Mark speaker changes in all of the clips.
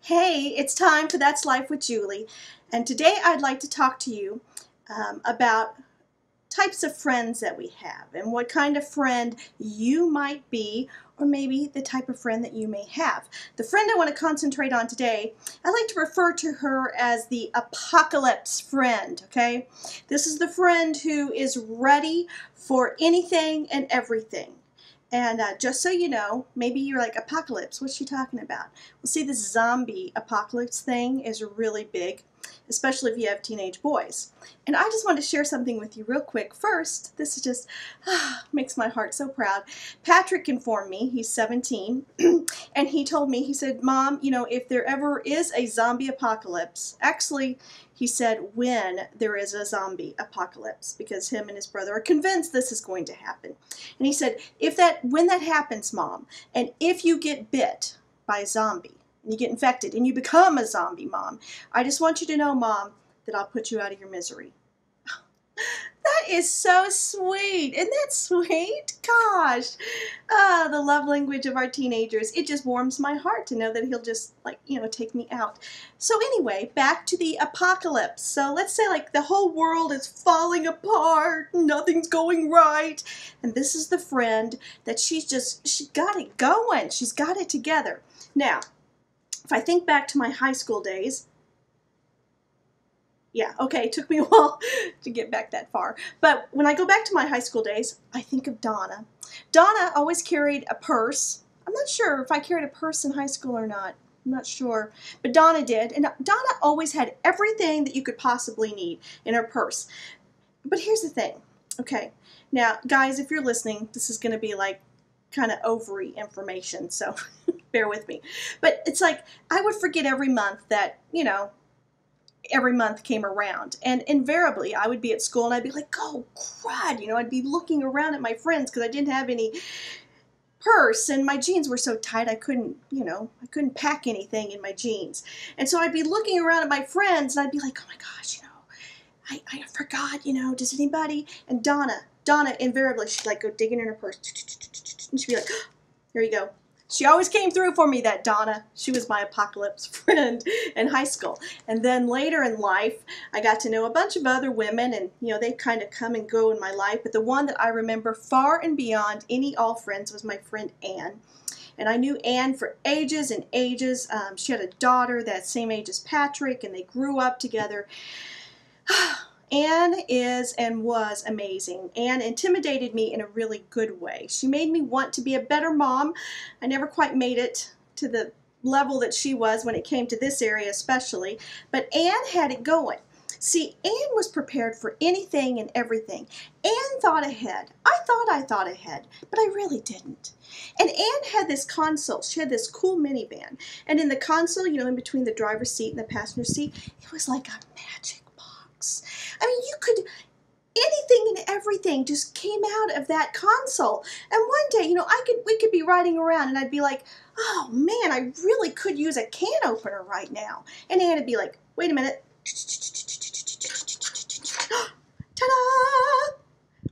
Speaker 1: Hey, it's time for That's Life with Julie, and today I'd like to talk to you about types of friends that we have and what kind of friend you might be, or maybe the type of friend that you may have. The friend I want to concentrate on today, I like to refer to her as the apocalypse friend, okay? This is the friend who is ready for anything and everything. And just so you know, maybe you're like, apocalypse, what's she talking about? Well, see, this zombie apocalypse thing is really big, especially if you have teenage boys. And I just want to share something with you real quick. First, this is just makes my heart so proud. Patrick informed me, he's 17, and he told me, he said, Mom, you know, if there ever is a zombie apocalypse, actually, he said when there is a zombie apocalypse, because him and his brother are convinced this is going to happen. And he said, when that happens, Mom, and if you get bit by a zombie, and you get infected, and you become a zombie, Mom, I just want you to know, Mom, that I'll put you out of your misery. That is so sweet. Isn't that sweet? Gosh. The love language of our teenagers. It just warms my heart to know that he'll just, take me out. So anyway, back to the apocalypse. So let's say, the whole world is falling apart. Nothing's going right. And this is the friend that she got it going. She's got it together. Now, if I think back to my high school days, yeah, okay, it took me a while to get back that far. But when I go back to my high school days, I think of Donna. Donna always carried a purse. I'm not sure if I carried a purse in high school or not. I'm not sure. But Donna did. And Donna always had everything that you could possibly need in her purse. But here's the thing. Okay, now, guys, if you're listening, this is going to be kind of ovary information, so bear with me. But it's I would forget every month that, every month came around, and invariably I would be at school and I'd be like, oh crud, I'd be looking around at my friends because I didn't have any purse, and my jeans were so tight I couldn't pack anything in my jeans. And so I'd be looking around at my friends and I'd be like, oh my gosh, I forgot, does anybody? And Donna invariably, she'd go digging in her purse, and she'd be like, here you go. She always came through for me, that Donna. She was my apocalypse friend in high school. And then later in life, I got to know a bunch of other women, and, they kind of come and go in my life. But the one that I remember far and beyond any all friends was my friend Ann. And I knew Ann for ages and ages. She had a daughter that same age as Patrick, and they grew up together. Ann is and was amazing. Ann intimidated me in a really good way. She made me want to be a better mom. I never quite made it to the level that she was when it came to this area especially, but Ann had it going. See, Ann was prepared for anything and everything. Ann thought ahead. I thought ahead, but I really didn't. And Ann had this console. She had this cool minivan. And in the console, in between the driver's seat and the passenger seat, it was like a magic box. I mean, you could, anything and everything just came out of that console. And one day, we could be riding around and I'd be like, oh man, I really could use a can opener right now. And Ann would be like, wait a minute. Ta-da!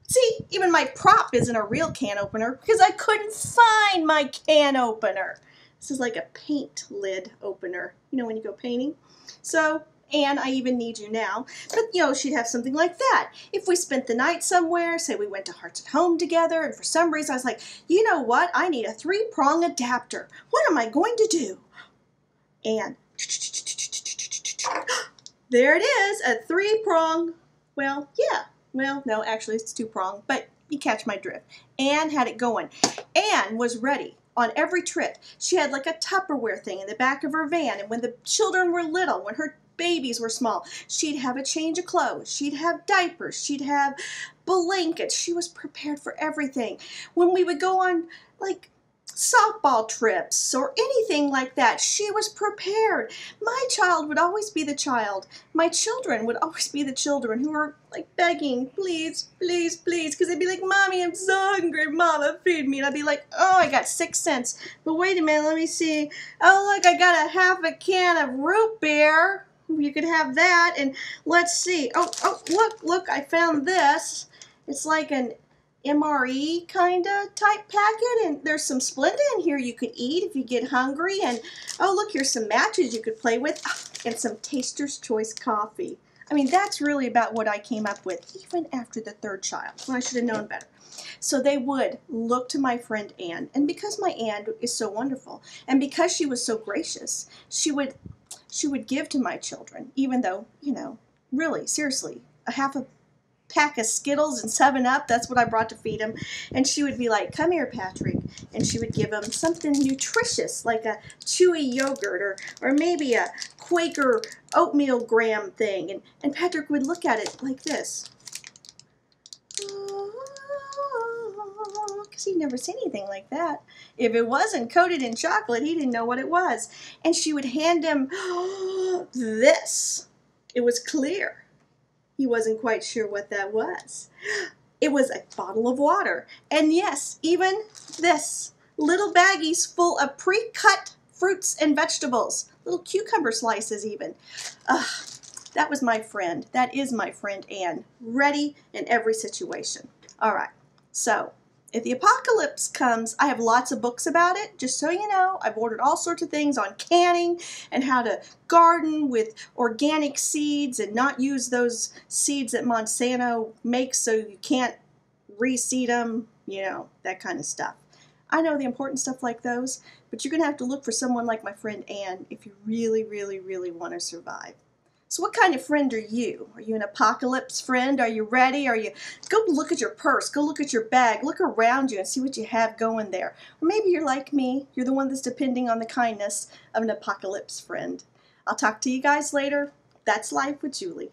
Speaker 1: See, even my prop isn't a real can opener because I couldn't find my can opener. This is like a paint lid opener, when you go painting. So, and I even need you now. But, she'd have something like that. If we spent the night somewhere, say we went to Hearts at Home together, and for some reason I was like, you know what? I need a 3-prong adapter. What am I going to do? And there it is, a 3-prong. Well, yeah. Well, no, actually it's 2-prong, but you catch my drift. Ann had it going. Ann was ready. On every trip, she had like a Tupperware thing in the back of her van, and when the children were little, when her babies were small, she'd have a change of clothes, she'd have diapers, she'd have blankets. She was prepared for everything. When we would go on softball trips or anything like that, she was prepared. My child would always be the child. My children would always be the children who were begging, please, please, please, because they'd be like, Mommy, I'm so hungry, Mama, feed me. And I'd be like, oh, I got 6 cents. But wait a minute, let me see. Oh, look, I got a half a can of root beer. You could have that. And let's see. Oh, look, I found this. It's like an MRE kind of type packet, and there's some Splenda in here you could eat if you get hungry, and oh look, here's some matches you could play with, and some Taster's Choice coffee. I mean, that's really about what I came up with, even after the third child, when I should have known better. So they would look to my friend Anne, and because my Anne is so wonderful, and because she was so gracious, she would give to my children, even though, you know, really, seriously, a half a pack of Skittles and 7-Up, that's what I brought to feed him. And she would be like, come here, Patrick. And she would give him something nutritious, like a chewy yogurt or maybe a Quaker oatmeal graham thing. And Patrick would look at it like this. Because he'd never seen anything like that. If it wasn't coated in chocolate, he didn't know what it was. And she would hand him this. It was clear. He wasn't quite sure what that was. It was a bottle of water. And yes, even this. Little baggies full of pre-cut fruits and vegetables. Little cucumber slices even. That was my friend. That is my friend Anne. Ready in every situation. All right. So, if the apocalypse comes, I have lots of books about it. Just so you know, I've ordered all sorts of things on canning and how to garden with organic seeds and not use those seeds that Monsanto makes so you can't reseed them, you know, that kind of stuff. I know the important stuff like those, but you're going to have to look for someone like my friend Anne if you really, really, really want to survive. So what kind of friend are you? Are you an apocalypse friend? Are you ready? Go look at your purse, go look at your bag, look around you and see what you have going there. Or maybe you're like me, you're the one that's depending on the kindness of an apocalypse friend. I'll talk to you guys later. That's Life with Julie.